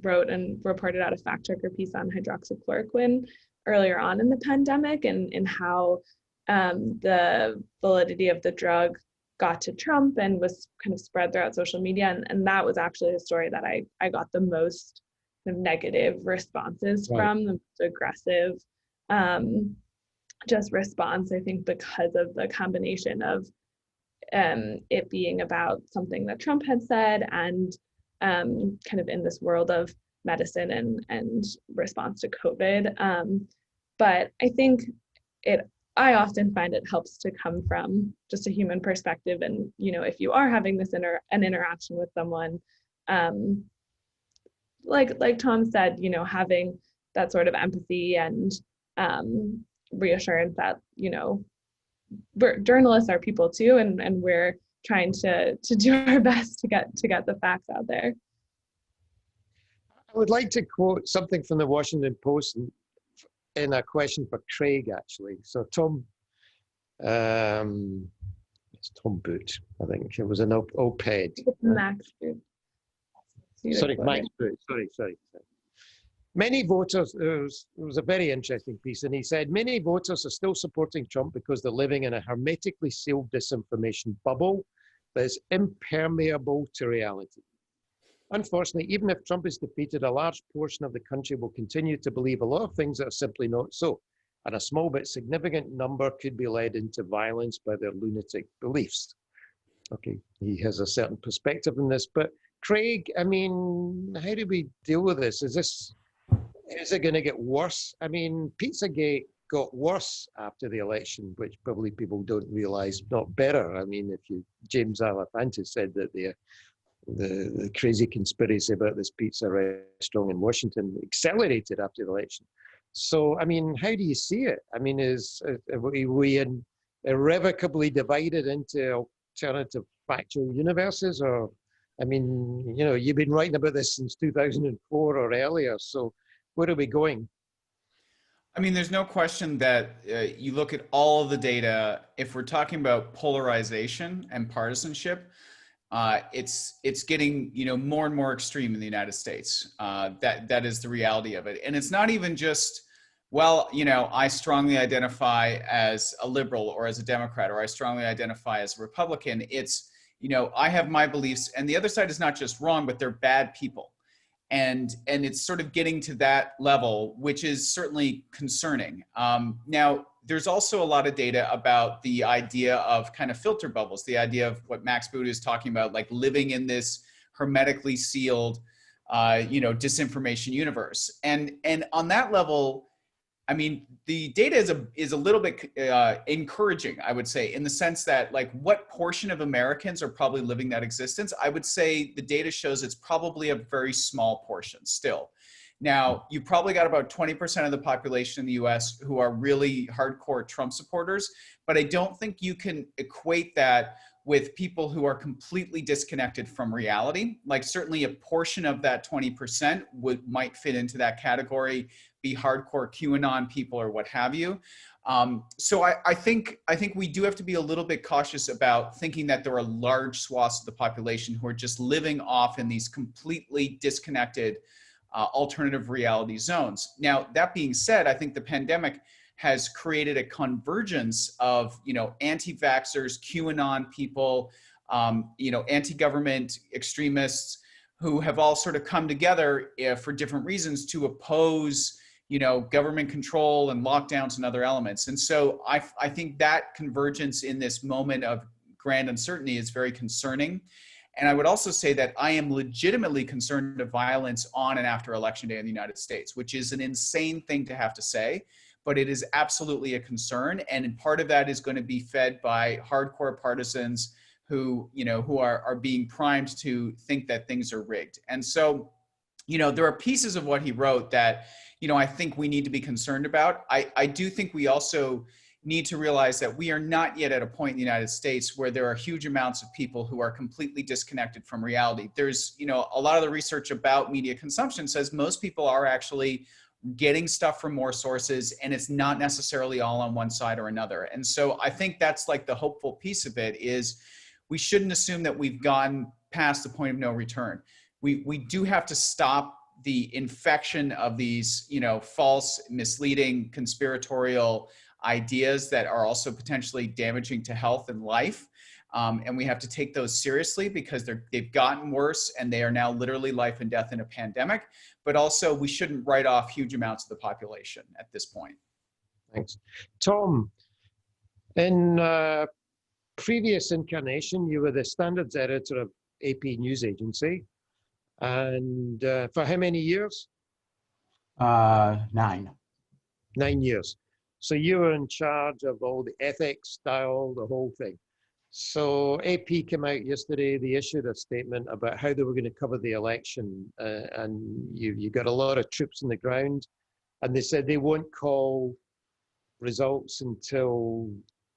wrote and reported out a fact checker piece on hydroxychloroquine earlier on in the pandemic, and how the validity of the drug got to Trump and was kind of spread throughout social media, and that was actually the story that I got the most kind of negative responses from, the most aggressive just response, I think, because of the combination of it being about something that Trump had said, and kind of in this world of medicine and response to COVID. But I think I often find it helps to come from just a human perspective. And, if you are having this an interaction with someone, like Tom said, having that sort of empathy and reassurance that, journalists are people too, and we're trying to do our best to get the facts out there. I would like to quote something from the Washington Post in a question for Craig, actually. So Tom, it's Tom Boot, I think. It was an op-ed. Max Boot. Sorry, Max Boot. Sorry. Many voters, it was a very interesting piece, and he said, many voters are still supporting Trump because they're living in a hermetically sealed disinformation bubble that is impermeable to reality. Unfortunately, even if Trump is defeated, a large portion of the country will continue to believe a lot of things that are simply not so, and a small but significant number could be led into violence by their lunatic beliefs. Okay, he has a certain perspective in this, but Craig, I mean, how do we deal with this? Is it going to get worse? I mean, Pizzagate got worse after the election, which probably people don't realize, not better. I mean, James Alefantis said that the crazy conspiracy about this pizza restaurant in Washington accelerated after the election. So, I mean, how do you see it? I mean, are we irrevocably divided into alternative factual universes? Or, I mean, you've been writing about this since 2004 or earlier. So where are we going? I mean, there's no question that you look at all of the data, if we're talking about polarization and partisanship, it's getting more and more extreme in the United States. That is the reality of it. And it's not even just, well, I strongly identify as a liberal or as a Democrat, or I strongly identify as a Republican. It's, I have my beliefs, and the other side is not just wrong, but they're bad people. And it's sort of getting to that level, which is certainly concerning. Now, there's also a lot of data about the idea of kind of filter bubbles, the idea of what Max Boot is talking about, like living in this hermetically sealed, disinformation universe. And on that level, I mean, the data is a little bit encouraging, I would say, in the sense that, like, what portion of Americans are probably living that existence? I would say the data shows it's probably a very small portion still. Now, you've probably got about 20% of the population in the US who are really hardcore Trump supporters, but I don't think you can equate that with people who are completely disconnected from reality. Like certainly a portion of that 20% might fit into that category, be hardcore QAnon people or what have you. So I think we do have to be a little bit cautious about thinking that there are large swaths of the population who are just living off in these completely disconnected alternative reality zones. Now, that being said, I think the pandemic has created a convergence of, anti-vaxxers, QAnon people, anti-government extremists who have all sort of come together for different reasons to oppose, government control and lockdowns and other elements. And so I think that convergence in this moment of grand uncertainty is very concerning. And I would also say that I am legitimately concerned of violence on and after Election Day in the United States, which is an insane thing to have to say, but it is absolutely a concern. And part of that is going to be fed by hardcore partisans who are being primed to think that things are rigged. And so, there are pieces of what he wrote that, I think we need to be concerned about. I do think we also need to realize that we are not yet at a point in the United States where there are huge amounts of people who are completely disconnected from reality. There's, a lot of the research about media consumption says most people are actually getting stuff from more sources, and it's not necessarily all on one side or another. And so I think that's like the hopeful piece of it is we shouldn't assume that we've gone past the point of no return. We do have to stop the infection of these, false, misleading, conspiratorial ideas that are also potentially damaging to health and life. And we have to take those seriously because they've gotten worse and they are now literally life and death in a pandemic. But also we shouldn't write off huge amounts of the population at this point. Thanks. Tom, in previous incarnation, you were the standards editor of AP News Agency. And for how many years? 9. 9 years. So you were in charge of all the ethics, style, the whole thing. So AP came out yesterday, they issued a statement about how they were going to cover the election. And you got a lot of troops on the ground. And they said they won't call results until,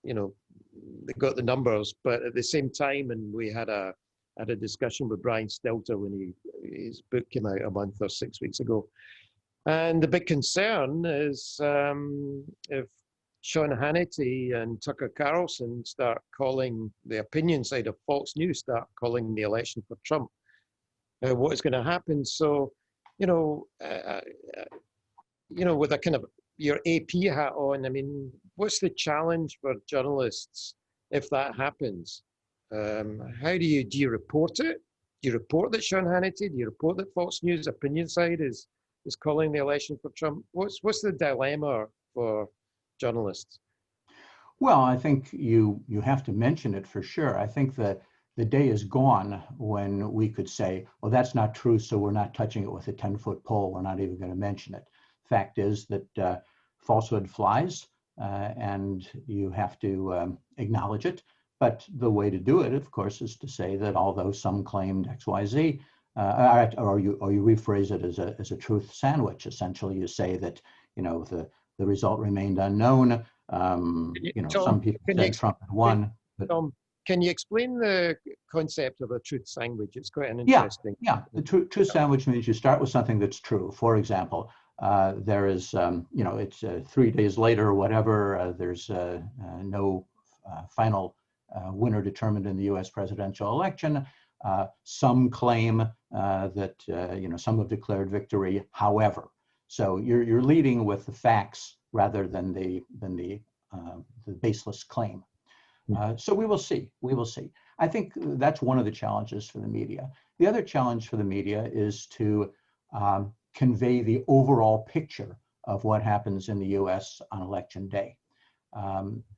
they got the numbers. But at the same time, and we had a discussion with Brian Stelter when his book came out a month or 6 weeks ago. And the big concern is if Sean Hannity and Tucker Carlson start calling the opinion side of Fox News, start calling the election for Trump, what is going to happen? So, with a kind of your AP hat on, I mean, what's the challenge for journalists if that happens? How do you report it? Do you report that Sean Hannity? Do you report that Fox News opinion side is calling the election for Trump? What's the dilemma for journalists? Well, I think you have to mention it for sure. I think that the day is gone when we could say, well, that's not true, so we're not touching it with a 10-foot pole. We're not even going to mention it. Fact is that falsehood flies, and you have to acknowledge it. But the way to do it, of course, is to say that although some claimed XYZ, or you rephrase it as a truth sandwich. Essentially, you say that the result remained unknown. Tom, some people said Trump had won. Tom, can you explain the concept of a truth sandwich? It's quite an interesting. Yeah. The truth sandwich means you start with something that's true. For example, there is, it's 3 days later or whatever. There's no final winner determined in the U.S. presidential election. Some claim that some have declared victory. However, so you're leading with the facts rather than the baseless claim. So we will see. I think that's one of the challenges for the media. The other challenge for the media is to convey the overall picture of what happens in the U.S. on election day.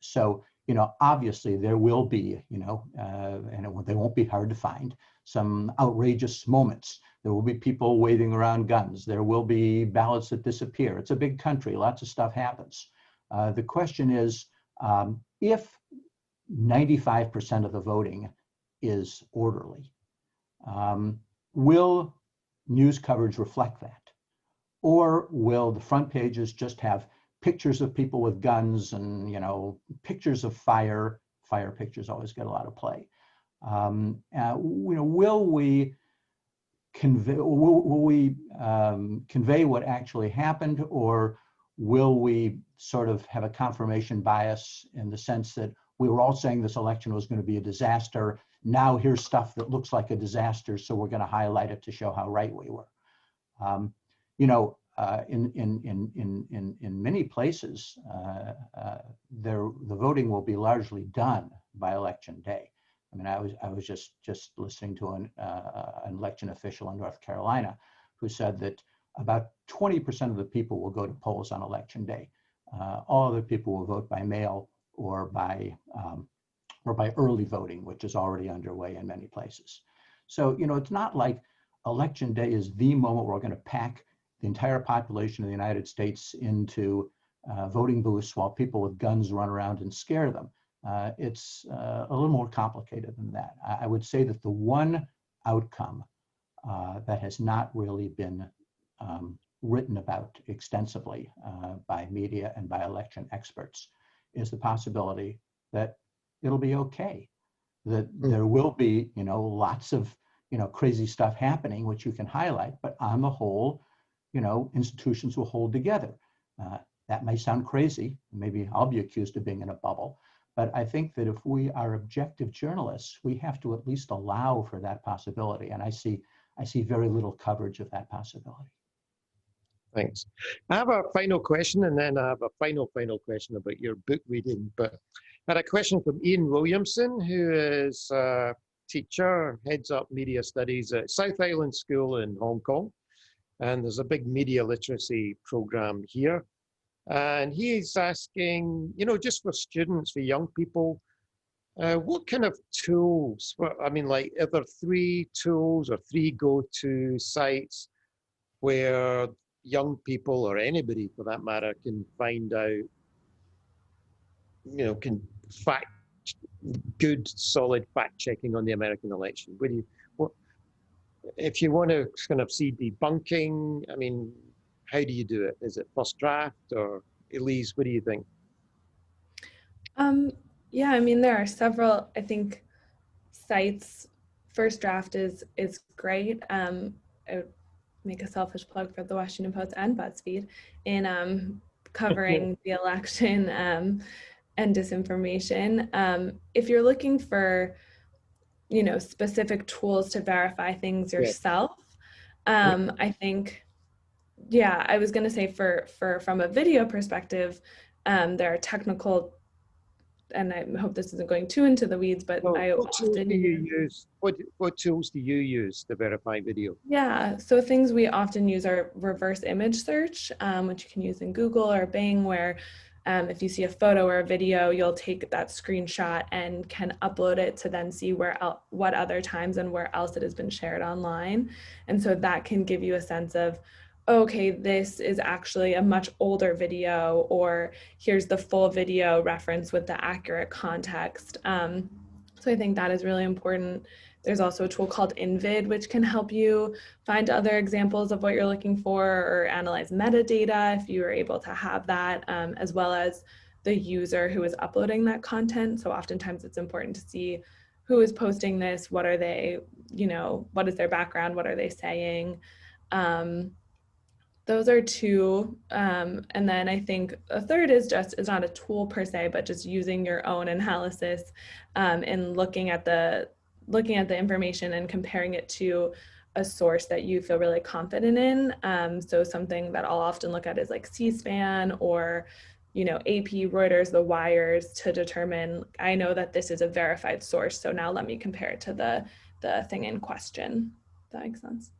So obviously there will be, they won't be hard to find, some outrageous moments. There will be people waving around guns. There will be ballots that disappear. It's a big country. Lots of stuff happens. The question is, if 95% of the voting is orderly, will news coverage reflect that? Or will the front pages just have pictures of people with guns and, you know, pictures of fire? Fire pictures always get a lot of play. You know, will we convey convey what actually happened, or will we sort of have a confirmation bias in the sense that we were all saying this election was going to be a disaster? Now here's stuff that looks like a disaster, so we're going to highlight it to show how right we were. You know, in many places, the voting will be largely done by election day. I mean, I was just listening to an election official in North Carolina who said that about 20% of the people will go to polls on election day. All other people will vote by mail or by early voting, which is already underway in many places. So, you know, it's not like election day is the moment where we're going to pack the entire population of the United States into voting booths while people with guns run around and scare them. It's a little more complicated than that. I would say that the one outcome that has not really been written about extensively by media and by election experts is the possibility that it'll be okay, that there will be, you know, lots of, you know, crazy stuff happening, which you can highlight, but on the whole, you know, institutions will hold together. That may sound crazy. Maybe I'll be accused of being in a bubble. But I think that if we are objective journalists, we have to at least allow for that possibility. And I see very little coverage of that possibility. Thanks. I have a final question, and then I have a final question about your book reading. But I had a question from Ian Williamson, who is a teacher, heads up media studies at South Island School in Hong Kong. And there's a big media literacy program here. And he's asking, you know, just for students, for young people, what kind of tools, I mean, like, are there 3 tools or 3 go-to sites where young people, or anybody for that matter, can find out, you know, good, solid fact checking on the American election? If you want to kind of see debunking, I mean, how do you do it? Is it First Draft, or Elise, what do you think? Yeah, I mean, there are several, I think, sites. First Draft is great. I would make a selfish plug for the Washington Post and BuzzFeed in covering the election and disinformation. If you're looking for, you know, specific tools to verify things yourself, I think, yeah, I was going to say from a video perspective, there are technical, and I hope this isn't going too into the weeds, but Well, I what tools often do you use? What tools do you use to verify video? Yeah, so things we often use are reverse image search, which you can use in Google or Bing, where if you see a photo or a video, you'll take that screenshot and can upload it to then see what other times and where else it has been shared online. And so that can give you a sense of, okay, this is actually a much older video, or here's the full video reference with the accurate context. So I think that is really important. There's also a tool called InVid, which can help you find other examples of what you're looking for or analyze metadata if you are able to have that, as well as the user who is uploading that content. So oftentimes it's important to see who is posting this, what are they, you know, what is their background, what are they saying? Those are 2. And then I think a third is not a tool per se, but just using your own analysis and looking at the information and comparing it to a source that you feel really confident in. So something that I'll often look at is like C-SPAN or, you know, AP, Reuters, the wires, to determine, I know that this is a verified source, so now let me compare it to the thing in question. Does that make sense?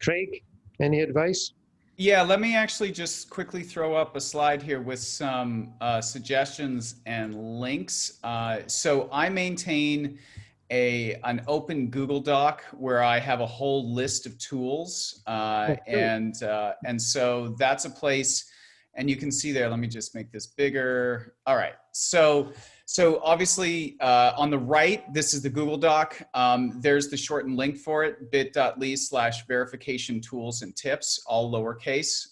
Craig, any advice? Yeah, let me actually just quickly throw up a slide here with some suggestions and links. So I maintain an open Google Doc where I have a whole list of tools, and so that's a place. And you can see there, let me just make this bigger. All right, so obviously on the right, this is the Google Doc. There's the shortened link for it, bit.ly/verification tools and tips, all lowercase.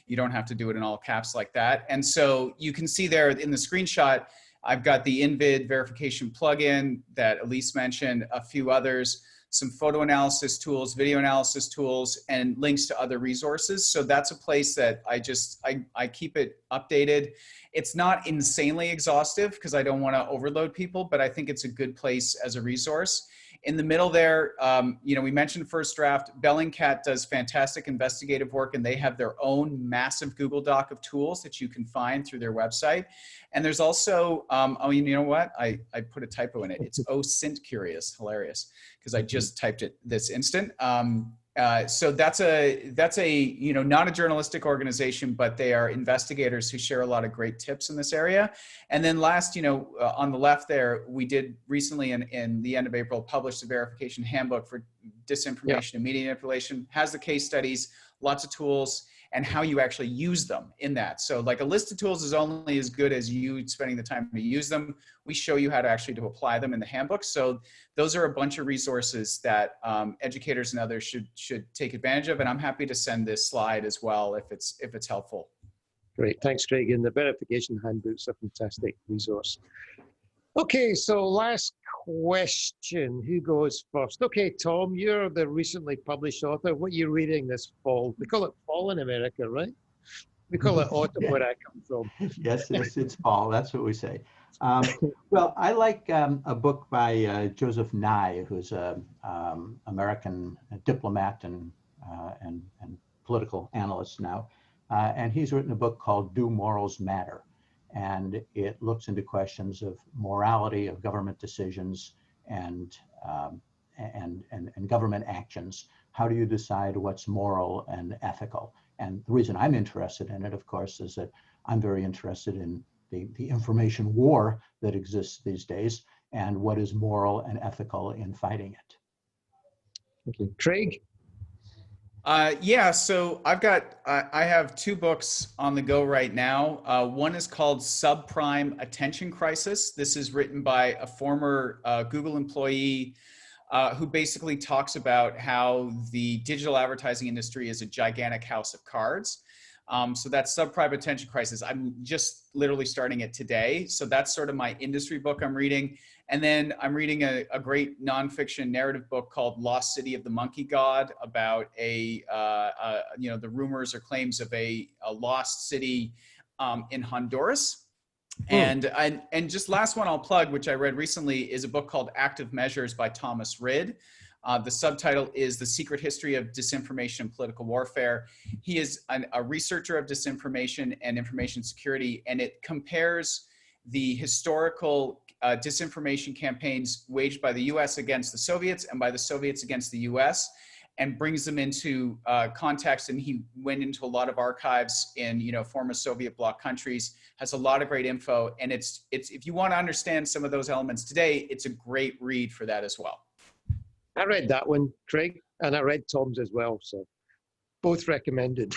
You don't have to do it in all caps like that. And so you can see there in the screenshot, I've got the InVid verification plugin that Elise mentioned, a few others, some photo analysis tools, video analysis tools, and links to other resources. So that's a place that I keep it updated. It's not insanely exhaustive because I don't want to overload people, but I think it's a good place as a resource. In the middle there, we mentioned First Draft. Bellingcat does fantastic investigative work, and they have their own massive Google Doc of tools that you can find through their website. And there's also, you know what? I put a typo in it. It's OSINT Curious, hilarious, because I just typed it this instant. So that's a not a journalistic organization, but they are investigators who share a lot of great tips in this area. And then last, on the left there, we did recently in the end of April publish the verification handbook for disinformation and media manipulation, has the case studies, lots of tools, and how you actually use them in that. So like a list of tools is only as good as you spending the time to use them. We show you how to actually to apply them in the handbook. So those are a bunch of resources that educators and others should take advantage of. And I'm happy to send this slide as well if it's helpful. Great, thanks, Craig. And the verification handbook's a fantastic resource. Okay, so last question. Who goes first? Okay, Tom, you're the recently published author. What are you reading this fall? We call it fall in America, right? We call it autumn where I come from. Yes, it's fall. That's what we say. Well, I like a book by Joseph Nye, who's an American diplomat and political analyst now. And he's written a book called Do Morals Matter? And it looks into questions of morality of government decisions and government actions. How do you decide what's moral and ethical? And the reason I'm interested in it, of course, is that I'm very interested in the information war that exists these days and what is moral and ethical in fighting it. Okay, Craig? So I have two books on the go right now. One is called Subprime Attention Crisis. This is written by a former Google employee who basically talks about how the digital advertising industry is a gigantic house of cards. So that's Subprime Attention Crisis. I'm just literally starting it today. So that's sort of my industry book I'm reading. And then I'm reading a great nonfiction narrative book called Lost City of the Monkey God about the rumors or claims of a lost city in Honduras. And just last one I'll plug, which I read recently, is a book called Active Measures by Thomas Rid. The subtitle is The Secret History of Disinformation and Political Warfare. He is a researcher of disinformation and information security, and it compares the historical disinformation campaigns waged by the US against the Soviets and by the Soviets against the US, and brings them into context. And he went into a lot of archives in former Soviet bloc countries, has a lot of great info. And it's if you want to understand some of those elements today, it's a great read for that as well. I read that one, Craig, and I read Tom's as well, so both recommended.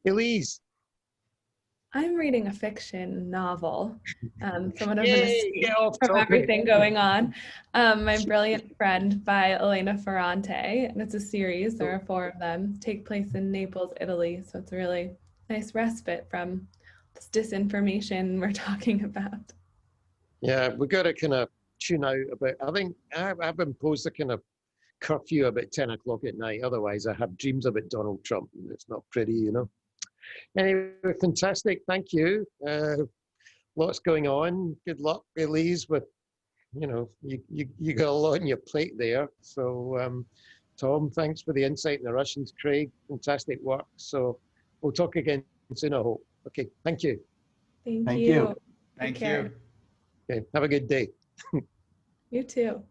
Elise? I'm reading a fiction novel from Yay, from everything going on. My Brilliant Friend by Elena Ferrante, and it's a series. There are 4 of them, take place in Naples, Italy. So it's a really nice respite from this disinformation we're talking about. Yeah, we got to kind of tune out about, I think I've imposed a kind of curfew about 10 o'clock at night. Otherwise, I have dreams about Donald Trump, and it's not pretty, Anyway, fantastic. Thank you. Lots going on. Good luck, Elise, with, you got a lot on your plate there. So, Tom, thanks for the insight in the Russians. Craig, fantastic work. So we'll talk again soon, I hope. Okay, thank you. Thank you. Thank you. Okay, have a good day. You too.